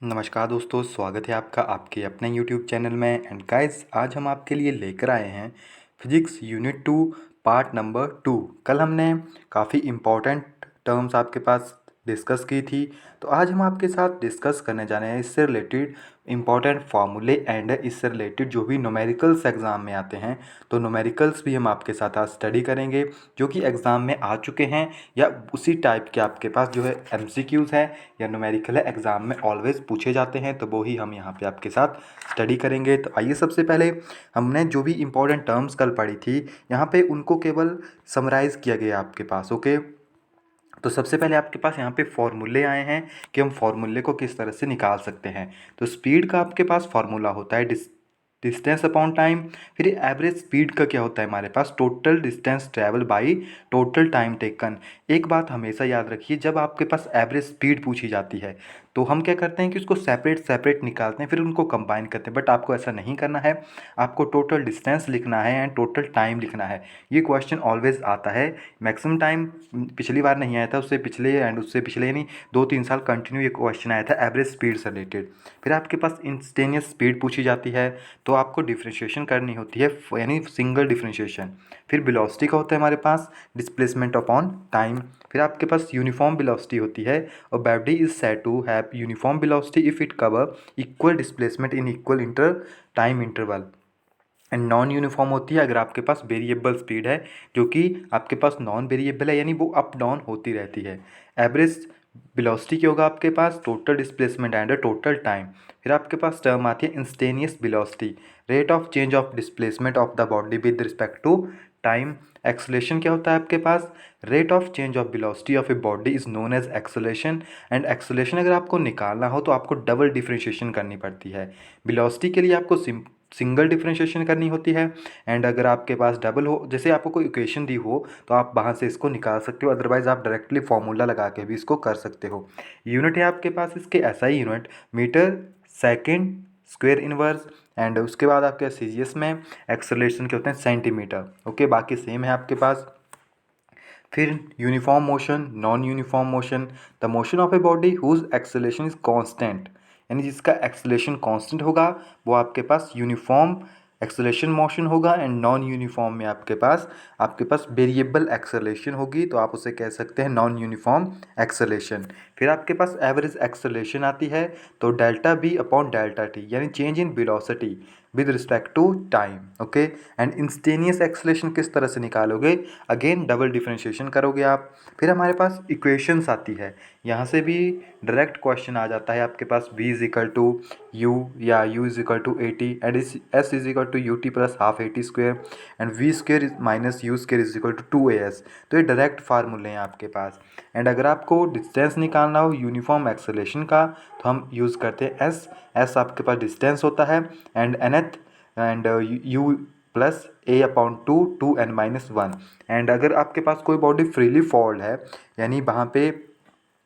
नमस्कार दोस्तों, स्वागत है आपका आपके अपने यूट्यूब चैनल में। एंड गाइस, आज हम आपके लिए लेकर आए हैं फिजिक्स यूनिट 2 पार्ट नंबर 2। कल हमने काफ़ी इम्पोर्टेंट टर्म्स आपके पास डिस्कस की थी, तो आज हम आपके साथ डिस्कस करने जा रहे हैं इससे रिलेटेड इम्पॉर्टेंट फार्मूले एंड इससे रिलेटेड जो भी न्यूमेरिकल्स एग्ज़ाम में आते हैं। तो न्यूमेरिकल्स भी हम आपके साथ आज स्टडी करेंगे जो कि एग्ज़ाम में आ चुके हैं या उसी टाइप के आपके पास जो है एमसीक्यूज़ है या न्यूमेरिकल है, एग्ज़ाम में ऑलवेज़ पूछे जाते हैं। तो वो ही हम यहाँ पे आपके साथ स्टडी करेंगे। तो आइए, सबसे पहले हमने जो भी इम्पोर्टेंट टर्म्स कल पढ़ी थी यहाँ पे उनको केवल समराइज़ किया गया आपके पास। ओके, तो सबसे पहले आपके पास यहाँ पे फॉर्मूले आए हैं कि हम फॉर्मूले को किस तरह से निकाल सकते हैं। तो स्पीड का आपके पास फॉर्मूला होता है डिस्टेंस अपॉन टाइम। फिर एवरेज स्पीड का क्या होता है हमारे पास, total distance travel by total time taken. एक बात हमेशा याद रखिए, जब आपके पास एवरेज स्पीड पूछी जाती है तो हम क्या करते हैं कि उसको सेपरेट सेपरेट निकालते हैं, फिर उनको कंबाइन करते हैं। बट आपको ऐसा नहीं करना है, आपको टोटल डिस्टेंस लिखना है एंड टोटल टाइम लिखना है। ये क्वेश्चन ऑलवेज आता है। मैक्सिमम टाइम पिछली बार नहीं आया था, उससे पिछले एंड उससे पिछले यानी 2-3 साल कंटिन्यू ये क्वेश्चन आया था एवरेज स्पीड से रिलेटेड। फिर आपके पास इंस्टेनियस स्पीड पूछी जाती है तो आपको डिफ्रेंशिएशन करनी होती है, यानी सिंगल डिफ्रेंशिएशन। फिर वेलोसिटी का होता है हमारे पास डिस्प्लेसमेंट अपॉन टाइम। फिर आपके पास यूनिफॉर्म वेलोसिटी होती है और body is said to have uniform velocity if it cover equal displacement in equal time interval. And non uniform होती है अगर आपके पास वेरिएबल स्पीड है, जो कि आपके पास नॉन वेरिएबल है, यानी वो अप डाउन होती रहती है। एवरेज वेलोसिटी क्या होगा आपके पास, total displacement and total time. फिर आपके पास टर्म आती है instantaneous velocity, rate of change of displacement of the body with respect to time. Acceleration क्या होता है आपके पास, rate of change of velocity of a body is known as acceleration. And acceleration अगर आपको निकालना हो तो आपको डबल डिफ्रेंशिएशन करनी पड़ती है। वेलोसिटी के लिए आपको सिंगल डिफ्रेंशिएशन करनी होती है। एंड अगर आपके पास डबल हो, जैसे आपको कोई इक्वेशन दी हो तो आप वहाँ से इसको निकाल सकते हो, अदरवाइज आप डायरेक्टली फॉर्मूला लगा के भी इसको कर सकते हो। यूनिट है आपके पास इसके SI unit, metre second square inverse. And उसके बाद आपके सीजीएस में एक्सेलरेशन के होते हैं सेंटीमीटर। ओके, बाकी सेम है आपके पास। फिर uniform motion, non uniform motion, the motion of a body whose acceleration is constant, यानी जिसका एक्सेलरेशन कांस्टेंट होगा वो आपके पास यूनिफॉर्म एक्सेलरेशन मोशन होगा। एंड नॉन यूनिफॉर्म में आपके पास वेरिएबल एक्सेलरेशन होगी, तो आप उसे कह सकते हैं नॉन यूनिफॉर्म एक्सेलरेशन। फिर आपके पास एवरेज एक्सेलरेशन आती है, तो delta v upon delta t, यानी change in velocity with respect to time. Okay, and instantaneous acceleration किस तरह से निकालोगे, अगेन डबल डिफ्रेंशिएशन करोगे आप। फिर हमारे पास इक्वेशंस आती है, यहाँ से भी डायरेक्ट क्वेश्चन आ जाता है आपके पास, v is equal to u या u is equal to 80 and s is equal to ut plus half 80 square and v square minus u square is equal to 2as। तो ये डायरेक्ट फार्मूले हैं आपके पास। एंड अगर आपको डिस्टेंस निकालना हो यूनिफॉर्म एक्सेलरेशन का तो हम यूज़ करते हैं s आपके पास डिस्टेंस होता है and nth and u plus a upon 2n-1। And अगर आपके पास कोई बॉडी फ्रीली फॉल्ड है, यानी वहाँ पे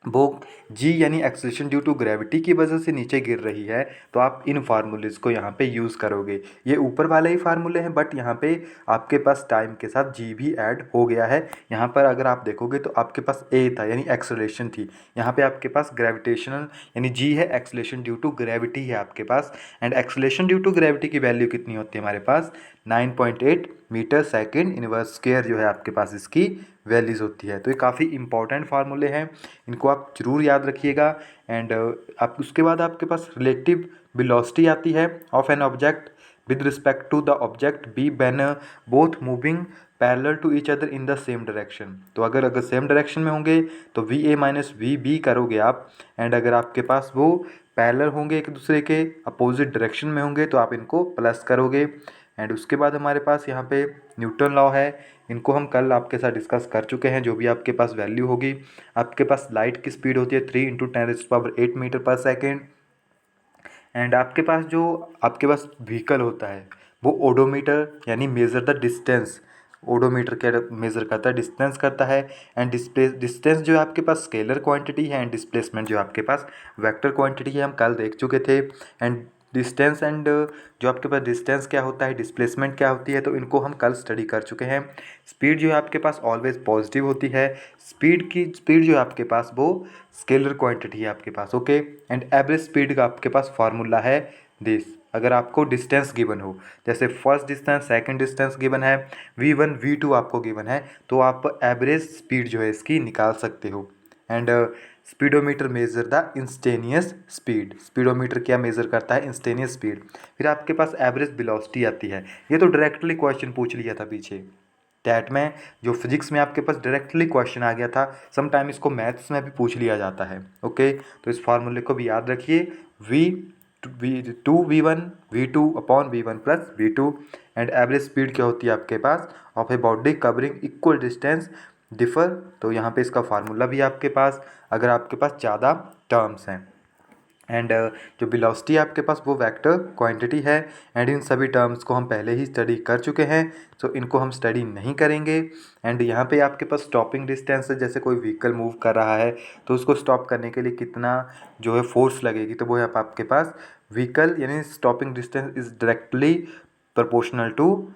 वो जी यानी एक्सेलरेशन ड्यू टू ग्रेविटी की वजह से नीचे गिर रही है, तो आप इन फार्मूलेज को यहाँ पे यूज़ करोगे। ये ऊपर वाले ही फार्मूले हैं, बट यहाँ पे आपके पास टाइम के साथ जी भी ऐड हो गया है। यहाँ पर अगर आप देखोगे तो आपके पास ए था यानी एक्सेलरेशन थी, यहाँ पे आपके पास ग्रेविटेशनल यानी जी है, एक्सेलरेशन ड्यू टू ग्रेविटी है आपके पास। And acceleration due to gravity की वैल्यू कितनी होती है हमारे पास, 9.8 मीटर सेकेंड इनवर्स स्क्वायर जो है आपके पास इसकी वैल्यूज़ होती है। तो ये काफ़ी इंपॉर्टेंट फार्मूले हैं, इनको आप जरूर याद रखिएगा। एंड आप उसके बाद आपके पास रिलेटिव वेलोसिटी आती है of an object with respect to the object B when both moving parallel to each other in the same direction. तो अगर सेम डायरेक्शन में होंगे तो V A minus V B करोगे आप। एंड अगर आपके पास वो पैरेलल होंगे एक दूसरे के अपोजिट डायरेक्शन में होंगे तो आप इनको प्लस करोगे। एंड उसके बाद हमारे पास यहाँ पे न्यूटन लॉ है, इनको हम कल आपके साथ डिस्कस कर चुके हैं। जो भी आपके पास वैल्यू होगी, आपके पास लाइट की स्पीड होती है 3 × 10⁸ मीटर पर सेकेंड। एंड आपके पास व्हीकल होता है वो ओडोमीटर, यानी मेज़र द डिस्टेंस। ओडोमीटर क्या मेज़र करता है, डिस्टेंस करता है। एंड डिस्टेंस जो है आपके पास स्केलर क्वांटिटी है एंड डिस्प्लेसमेंट जो आपके पास वेक्टर क्वांटिटी है, हम कल देख चुके थे। एंड डिस्टेंस एंड जो आपके पास डिस्टेंस क्या होता है, डिस्प्लेसमेंट क्या होती है, तो इनको हम कल स्टडी कर चुके हैं। स्पीड जो है आपके पास ऑलवेज पॉजिटिव होती है। स्पीड जो है आपके पास वो स्केलर क्वांटिटी है आपके पास, ओके। एंड एवरेज स्पीड का आपके पास फार्मूला है दिस। अगर आपको डिस्टेंस गिवन हो, जैसे first distance second distance given है, v1 v2 आपको गिवन है, तो आप एवरेज स्पीड जो है इसकी निकाल सकते हो। And speedometer measure the instantaneous speed. Speedometer क्या मेजर करता है, इंस्टेनियस स्पीड। फिर आपके पास एवरेज वेलोसिटी आती है। ये तो डायरेक्टली क्वेश्चन पूछ लिया था पीछे टैट में, जो फिजिक्स में आपके पास डायरेक्टली क्वेश्चन आ गया था। सम टाइम इसको मैथ्स में भी पूछ लिया जाता है, ओके। तो इस फार्मूले को भी याद रखिए, v2v1 v2 upon v1 plus v2। And average speed क्या होती है आपके पास, of a body covering equal distance differ. तो यहाँ पे इसका फार्मूला भी आपके पास, अगर आपके पास ज़्यादा टर्म्स हैं। एंड जो वेलोसिटी आपके पास वो वेक्टर क्वांटिटी है। एंड इन सभी टर्म्स को हम पहले ही स्टडी कर चुके हैं, सो इनको हम स्टडी नहीं करेंगे। एंड यहाँ पे आपके पास स्टॉपिंग डिस्टेंस है, जैसे कोई व्हीकल मूव कर रहा है तो उसको स्टॉप करने के लिए कितना जो है फोर्स लगेगी, तो वो है आपके पास व्हीकल, यानी stopping distance is directly proportional to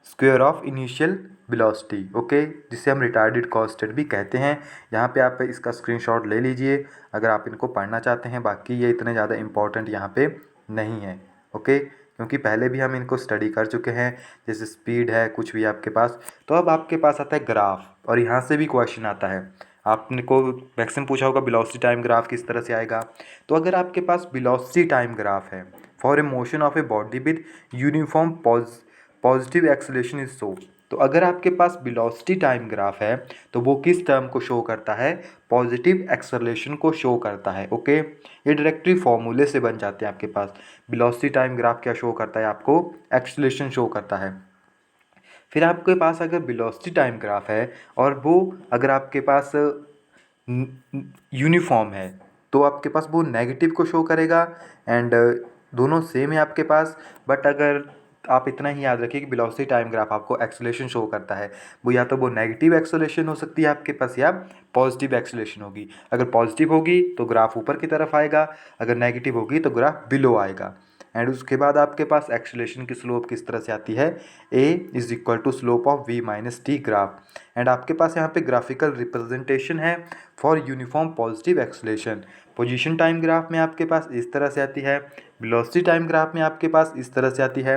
square of initial velocity, okay, जिसे हम रिटार्डेड कांस्टेंट भी कहते हैं। यहाँ पे आप इसका स्क्रीनशॉट ले लीजिए अगर आप इनको पढ़ना चाहते हैं। बाकी ये इतने ज़्यादा इंपॉर्टेंट यहाँ पे नहीं है, ओके, क्योंकि पहले भी हम इनको स्टडी कर चुके हैं। जैसे स्पीड है कुछ भी आपके पास, तो अब आपके पास आता है ग्राफ, और यहाँ से भी क्वेश्चन आता है। आपने को मैक्सिमम पूछा होगा वेलोसिटी टाइम ग्राफ किस तरह से आएगा। तो अगर आपके पास वेलोसिटी टाइम ग्राफ है for a motion of a body with uniform positive acceleration is show, तो अगर आपके पास वेलोसिटी टाइम ग्राफ है तो वो किस टर्म को शो करता है, पॉजिटिव एक्सेलरेशन को शो करता है, ओके। ये डायरेक्टली फॉर्मूले से बन जाते हैं आपके पास। वेलोसिटी टाइम ग्राफ क्या शो करता है आपको, एक्सेलरेशन शो करता है। फिर आपके पास अगर वेलोसिटी टाइम ग्राफ है और वो अगर आपके पास यूनिफॉर्म है तो आपके पास वो नेगेटिव को शो करेगा। एंड दोनों सेम है आपके पास, बट अगर आप इतना ही याद रखिए कि वेलोसिटी टाइम ग्राफ आपको एक्सेलरेशन शो करता है, वो या तो वो नेगेटिव एक्सेलरेशन हो सकती है आपके पास या पॉजिटिव एक्सेलरेशन होगी। अगर पॉजिटिव होगी तो ग्राफ ऊपर की तरफ आएगा, अगर नेगेटिव होगी तो ग्राफ बिलो आएगा। एंड उसके बाद आपके पास एक्सेलरेशन की स्लोप किस तरह से आती है, a is equal to slope of v minus T graph. And आपके पास यहाँ पे ग्राफिकल रिप्रेजेंटेशन है for uniform positive acceleration. Position time graph में आपके पास इस तरह से आती है, वेलोसिटी टाइम ग्राफ में आपके पास इस तरह से आती है।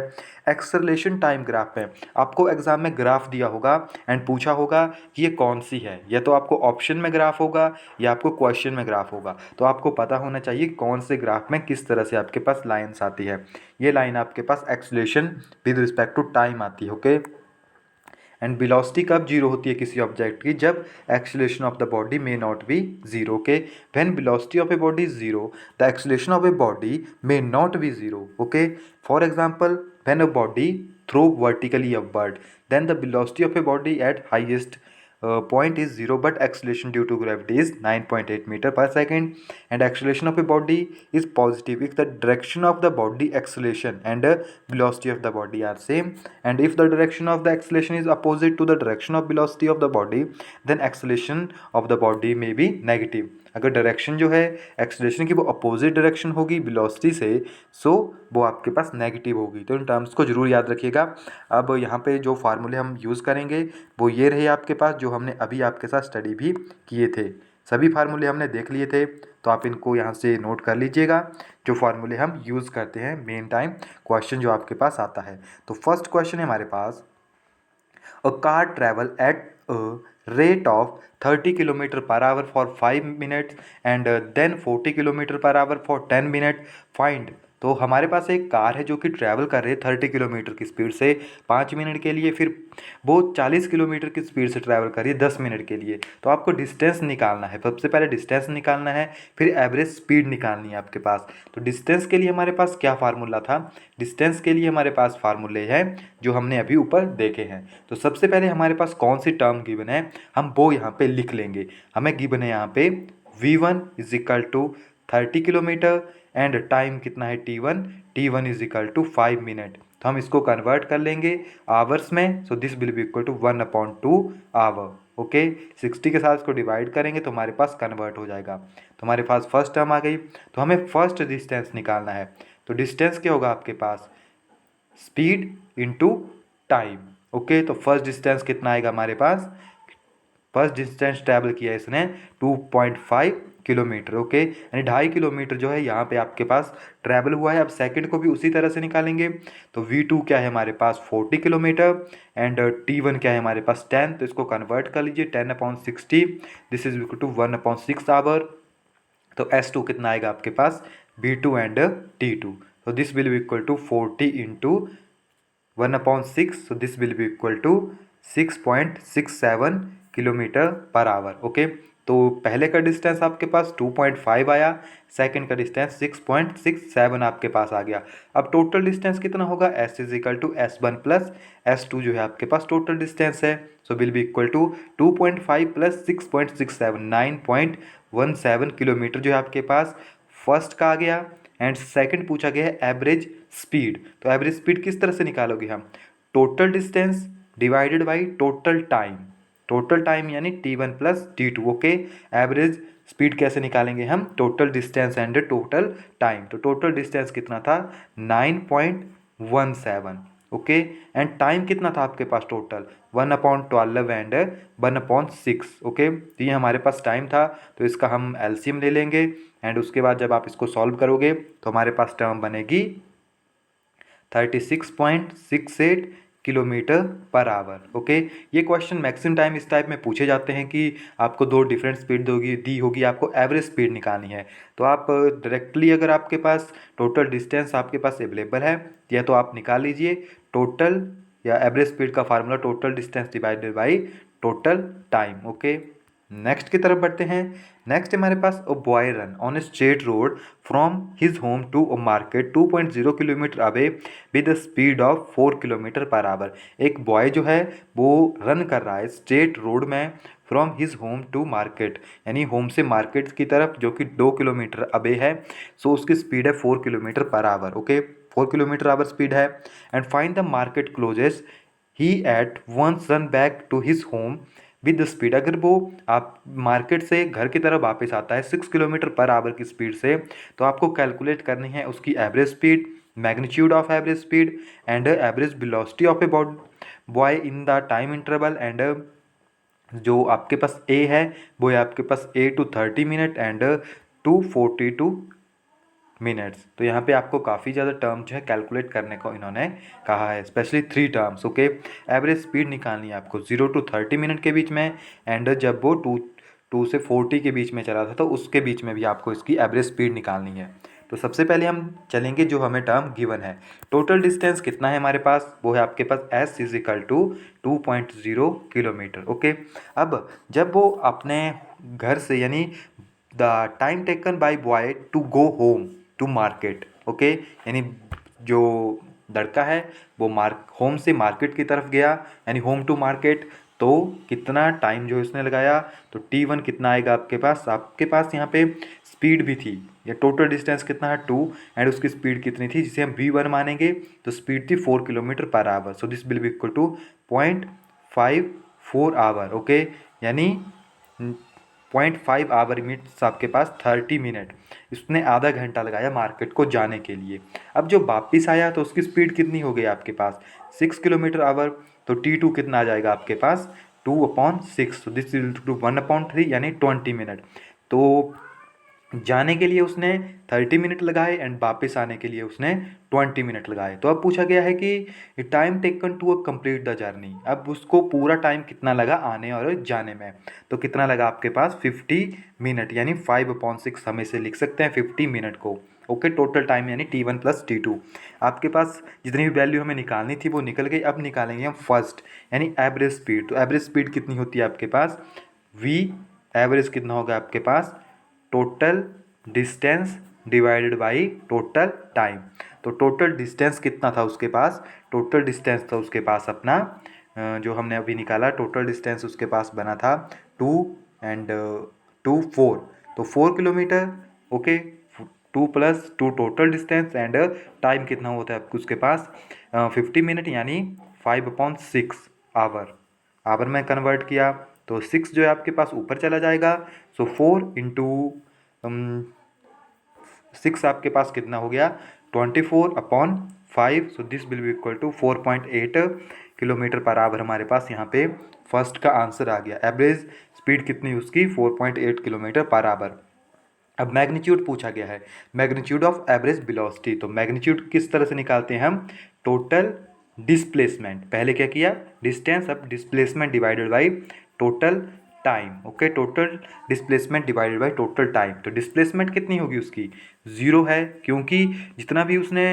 एक्सेलरेशन टाइम ग्राफ में आपको एग्जाम में ग्राफ दिया होगा एंड पूछा होगा कि ये कौन सी है, या तो आपको ऑप्शन में ग्राफ होगा या आपको क्वेश्चन में ग्राफ होगा, तो आपको पता होना चाहिए कौन से ग्राफ में किस तरह से आपके पास लाइन्स आती है। ये लाइन आपके पास acceleration with respect to time आती है, ओके। एंड वेलोसिटी कब जीरो होती है किसी ऑब्जेक्ट की, जब acceleration of the body may not be zero, okay. When velocity of a body is zero the acceleration of a body may not be zero, okay. For example when a body throw vertically upward then the velocity of a body at highest point is 0 but acceleration due to gravity is 9.8 meter per second, and acceleration of a body is positive if the direction of the body acceleration and velocity of the body are same, and if the direction of the acceleration is opposite to the direction of velocity of the body then acceleration of the body may be negative। अगर direction जो है acceleration की वो opposite direction होगी velocity से, सो वो आपके पास negative होगी। तो इन टर्म्स को जरूर याद रखिएगा। अब यहाँ पे जो फार्मूले हम यूज़ करेंगे वो ये रहे आपके पास, जो हमने अभी आपके साथ स्टडी भी किए थे। सभी फार्मूले हमने देख लिए थे, तो आप इनको यहाँ से नोट कर लीजिएगा जो फार्मूले हम यूज़ करते हैं मेन टाइम क्वेश्चन जो आपके पास आता है। तो फर्स्ट क्वेश्चन है हमारे पास, a car travel at a rate of 30 km per hour for 5 minutes and then 40 km per hour for 10 minutes, find। तो हमारे पास एक कार है जो कि ट्रैवल कर रही है 30 किलोमीटर की स्पीड से 5 मिनट के लिए, फिर वो 40 किलोमीटर की स्पीड से ट्रैवल कर रही है 10 मिनट के लिए। तो आपको डिस्टेंस निकालना है, सबसे पहले डिस्टेंस निकालना है, फिर एवरेज स्पीड निकालनी है आपके पास। तो डिस्टेंस के लिए हमारे पास क्या फार्मूला था, डिस्टेंस के लिए हमारे पास फार्मूले हैं जो हमने अभी ऊपर देखे हैं। तो सबसे पहले हमारे पास कौन सी टर्म गिवन है हम वो यहाँ पे लिख लेंगे। हमें गिवन है यहाँ पे v1 is equal to 30 kilometre and time कितना है t1 is equal to 5 minute. तो हम इसको कन्वर्ट कर लेंगे आवर्स में, so this will be equal to 1/2 hour, okay. 60 के साथ इसको डिवाइड करेंगे तो हमारे पास कन्वर्ट हो जाएगा। तो हमारे पास फर्स्ट टर्म आ गई। तो हमें फर्स्ट डिस्टेंस निकालना है। तो डिस्टेंस क्या होगा आपके पास, स्पीड इनटू टाइम। ओके, तो फर्स्ट डिस्टेंस कितना आएगा हमारे पास, फर्स्ट डिस्टेंस ट्रैवल किया इसने 2.5 किलोमीटर। ओके, यानी 2.5 किलोमीटर जो है यहाँ पे आपके पास ट्रैवल हुआ है। अब सेकंड को भी उसी तरह से निकालेंगे, तो V2 क्या है हमारे पास 40 किलोमीटर एंड T1 क्या है हमारे पास 10, तो इसको कन्वर्ट कर लीजिए 10/60, this is equal to 1/6 hour. तो S2 कितना आएगा आपके पास, V2 एंड T2, तो this will be equal to 40 into 1/6, so this will be equal to 6.67 kilometre per hour. Okay, तो पहले का डिस्टेंस आपके पास 2.5 आया, सेकंड का डिस्टेंस 6.67 आपके पास आ गया। अब टोटल डिस्टेंस कितना होगा, S is equal to S1 plus S2 जो है आपके पास टोटल डिस्टेंस है, so will be equal to 2.5 plus 6.67 9.17 kilometre जो है आपके पास फर्स्ट का आ गया। एंड सेकंड पूछा गया है एवरेज स्पीड, तो एवरेज स्पीड किस तरह से निकालोगे हम, total distance divided by total time, total time यानी T1 plus T2। Okay, average speed कैसे निकालेंगे हम, total distance and total time, तो टोटल डिस्टेंस कितना था 9.17। ओके, एंड टाइम कितना था आपके पास टोटल 1/12 एंड 1/6। ओके, तो ये हमारे पास टाइम था, तो इसका हम एलसीएम ले लेंगे एंड उसके बाद जब आप इसको सॉल्व करोगे तो हमारे पास टर्म बनेगी 36.68 किलोमीटर पर आवर। ओके, ये क्वेश्चन मैक्सिमम टाइम इस टाइप में पूछे जाते हैं कि आपको दो डिफरेंट स्पीड दी होगी, आपको एवरेज स्पीड निकालनी है, तो आप डायरेक्टली अगर आपके पास टोटल डिस्टेंस आपके पास अवेलेबल है या तो आप निकाल लीजिए टोटल या एवरेज स्पीड का formula total distance divided by total time. Okay, next की तरफ बढ़ते हैं। नेक्स्ट हमारे पास a boy run on a straight road from his home to a market 2.0 kilometre away with speed of 4 kilometre per hour. एक boy जो है वो रन कर रहा है स्ट्रेट रोड में from his home to market, यानी होम से मार्केट की तरफ जो कि 2 किलोमीटर अबे है, सो उसकी स्पीड है 4 kilometre per hour. Okay, 4 kilometre hour speed है। And find the market closes he at once run back to his home with the speed. अगर वो आप मार्केट से घर की तरफ वापस आता है 6 किलोमीटर पर आवर की स्पीड से, तो आपको कैलकुलेट करनी है उसकी average speed, magnitude of average speed and average velocity of a boy in the time interval. And जो आपके पास ए है वो है आपके पास A to 30 minute and 242 minutes. तो यहाँ पे आपको काफ़ी ज़्यादा टर्म जो है कैलकुलेट करने को इन्होंने कहा है, specially 3 terms. Okay, average speed निकालनी है आपको 0 to 30 मिनट के बीच में, एंड जब वो 2 से 40 के बीच में चला था तो उसके बीच में भी आपको इसकी एवरेज स्पीड निकालनी है। तो सबसे पहले हम चलेंगे जो हमें टर्म गिवन है, टोटल डिस्टेंस कितना है हमारे पास, वो है आपके पास S is equal to 2.0 kilometre. Okay, अब जब वो अपने घर से यानी the time taken by boy to go home to market. Okay, यानी जो लड़का है वो होम से मार्केट की तरफ गया, यानी होम टू मार्केट, तो कितना टाइम जो उसने लगाया, तो T1 कितना आएगा आपके पास यहाँ पे स्पीड भी थी, या टोटल डिस्टेंस कितना है 2 एंड उसकी स्पीड कितनी थी जिसे हम V1 मानेंगे, तो स्पीड थी 4 kilometre per hour, so this will be equal to 0.54 hour. Okay, यानी 0.5 आवर मीन्स आपके पास 30 मिनट, इसने आधा घंटा लगाया मार्केट को जाने के लिए। अब जो वापिस आया तो उसकी स्पीड कितनी हो गई आपके पास 6 किलोमीटर आवर, तो T2 कितना आ जाएगा आपके पास 2/6, तो दिस इज टू 1/3 यानी 20 मिनट। तो जाने के लिए उसने 30 मिनट लगाए एंड वापस आने के लिए उसने 20 मिनट लगाए। तो अब पूछा गया है कि time taken to complete the journey, अब उसको पूरा टाइम कितना लगा आने और जाने में, तो कितना लगा आपके पास 50 मिनट, यानी 5/6 हम इसे लिख सकते हैं 50 मिनट को। ओके, टोटल टाइम यानी T1 प्लस T2। आपके पास जितनी भी वैल्यू हमें निकालनी थी वो निकल गई। अब निकालेंगे हम फर्स्ट यानी एवरेज स्पीड, तो एवरेज स्पीड कितनी होती है आपके पास, V एवरेज कितना होगा आपके पास, total distance divided by total time. तो टोटल डिस्टेंस कितना था उसके पास, टोटल डिस्टेंस था उसके पास अपना जो हमने अभी निकाला, टोटल डिस्टेंस उसके पास बना था 2 एंड 2 4, तो 4 kilometre. Okay, 2 + 2 total distance and time कितना होता है आपको उसके पास 50 मिनट, यानी 5/6 आवर में कन्वर्ट किया, तो 6 जो है आपके पास ऊपर चला जाएगा, सो 4 इंटू 6 आपके पास कितना हो गया 24/5, so this will be equal to 4.8 kilometre per hour हमारे पास यहाँ पे फर्स्ट का आंसर आ गया। एवरेज स्पीड कितनी उसकी 4.8 किलोमीटर पर आवर। अब मैग्नीट्यूड पूछा गया है, मैग्नीट्यूड ऑफ एवरेज वेलोसिटी। तो मैग्नीट्यूड किस तरह से निकालते हैं हम, टोटल डिस्प्लेसमेंट, पहले क्या किया डिस्टेंस, अब displacement divided by total time. Okay, total displacement divided by total time. तो डिस्प्लेसमेंट कितनी होगी उसकी 0 है, क्योंकि जितना भी उसने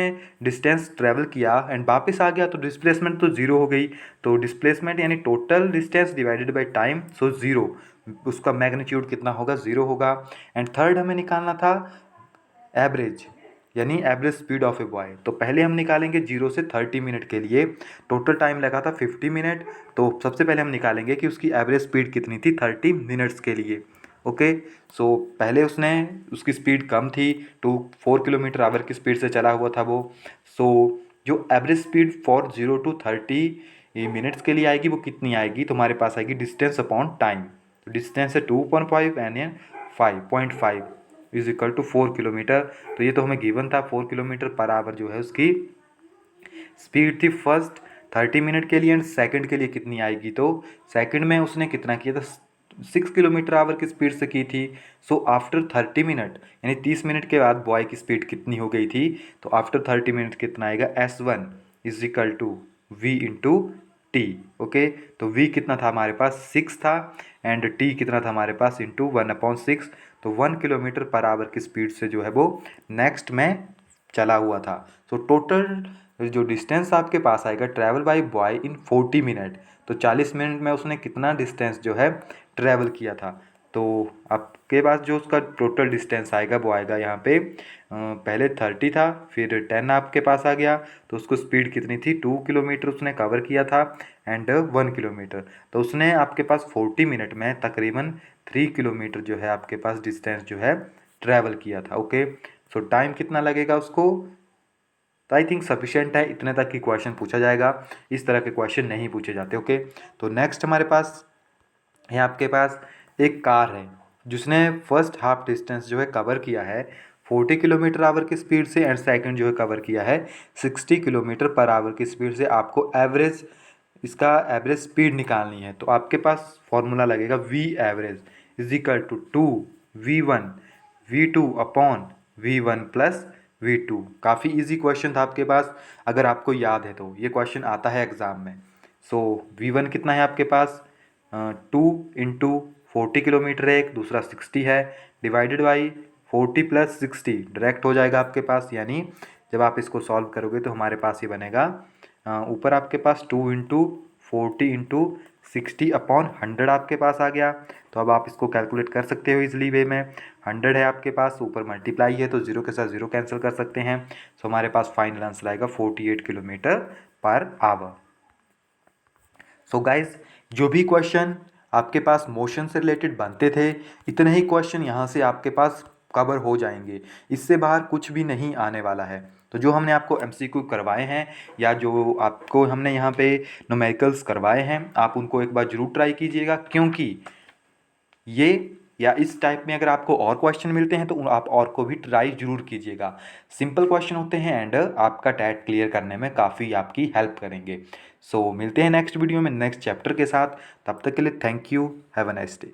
डिस्टेंस ट्रेवल किया एंड वापस आ गया तो डिस्प्लेसमेंट तो 0 हो गई। तो डिस्प्लेसमेंट यानी total distance divided by time, so 0, उसका मैग्नीट्यूड कितना होगा 0 होगा। एंड थर्ड हमें निकालना था एवरेज, यानी average speed of a boy. तो पहले हम निकालेंगे 0 से 30 मिनट के लिए, टोटल टाइम लगा था 50 मिनट। तो सबसे पहले हम निकालेंगे कि उसकी एवरेज स्पीड कितनी थी 30 मिनट्स के लिए। ओके, सो पहले उसकी स्पीड कम थी, 4 किलोमीटर आवर की स्पीड से चला हुआ था वो। सो जो average speed for 0 to 30 minutes के लिए आएगी वो कितनी आएगी, तो हमारे पास आएगी डिस्टेंस अपॉन टाइम। तो डिस्टेंस है 2.5 and 5.5 is equal to 4 kilometre. तो ये तो हमें गिवन था 4 किलोमीटर पर आवर जो है उसकी स्पीड थी फर्स्ट 30 मिनट के लिए, एंड सेकंड के लिए कितनी आएगी, तो सेकंड में उसने कितना किया था 6 किलोमीटर आवर की स्पीड से की थी। सो आफ्टर 30 मिनट यानी 30 मिनट के बाद बॉय की स्पीड कितनी हो गई थी, तो आफ्टर 30 मिनट कितना आएगा S1 is equal to V into T. Okay, तो V कितना था हमारे पास 6 था, एंड T कितना था हमारे पास इंटू 1/6। तो 1 किलोमीटर पर आवर की स्पीड से जो है वो नेक्स्ट में चला हुआ था। सो टोटल जो डिस्टेंस आपके पास आएगा travel by boy in 40 minute, तो 40 मिनट में उसने कितना डिस्टेंस जो है ट्रैवल किया था। तो आपके पास जो उसका टोटल डिस्टेंस आएगा वो आएगा यहाँ पे पहले 30 था, फिर 10 आपके पास आ गया, तो उसको स्पीड कितनी थी 2 किलोमीटर उसने कवर किया था एंड 1 किलोमीटर। तो उसने आपके पास 40 मिनट में तकरीबन 3 किलोमीटर जो है आपके पास डिस्टेंस जो है ट्रैवल किया था। ओके, सो टाइम कितना लगेगा उसको, तो आई थिंक सफिशिएंट है, इतने तक की क्वेश्चन पूछा जाएगा, इस तरह के क्वेश्चन नहीं पूछे जाते। ओके, तो नेक्स्ट हमारे पास है आपके पास एक कार है जिसने फर्स्ट हाफ डिस्टेंस जो है कवर किया है 40 किलोमीटर आवर की स्पीड से, एंड सेकंड जो है कवर किया है 60 किलोमीटर पर आवर की स्पीड से। आपको एवरेज इसका एवरेज स्पीड निकालनी है, तो आपके पास फॉर्मूला लगेगा V average is equal to 2V1 V2 upon V1 plus V2। काफ़ी इजी क्वेश्चन था आपके पास, अगर आपको याद है तो ये क्वेश्चन आता है एग्ज़ाम में। सो V1 कितना है आपके पास 2 इंटू 40 किलोमीटर है, एक दूसरा 60 है, डिवाइडेड बाई 40 प्लस 60 डायरेक्ट हो जाएगा आपके पास। यानी जब आप इसको सॉल्व करोगे तो हमारे पास ये बनेगा ऊपर आपके पास 2 इंटू 40 इंटू 60 अपॉन 100 आपके पास आ गया। तो अब आप इसको कैलकुलेट कर सकते हो इजली वे में, 100 है आपके पास, ऊपर मल्टीप्लाई है तो 0 के साथ 0 कैंसिल कर सकते हैं। सो हमारे पास फाइनल आंसर आएगा 48 kilometre per hour. So guys, जो भी क्वेश्चन आपके पास मोशन से रिलेटेड बनते थे इतने ही क्वेश्चन यहाँ से आपके पास कवर हो जाएंगे, इससे बाहर कुछ भी नहीं आने वाला है। तो जो हमने आपको MCQ करवाए हैं या जो आपको हमने यहाँ पे न्यूमेरिकल्स करवाए हैं, आप उनको एक बार ज़रूर ट्राई कीजिएगा, क्योंकि ये या इस टाइप में अगर आपको और क्वेश्चन मिलते हैं तो आप और को भी ट्राई जरूर कीजिएगा। सिंपल क्वेश्चन होते हैं एंड आपका टैट क्लियर करने में काफ़ी आपकी हेल्प करेंगे। सो मिलते हैं नेक्स्ट वीडियो में नेक्स्ट चैप्टर के साथ, तब तक के लिए thank you, have a nice day.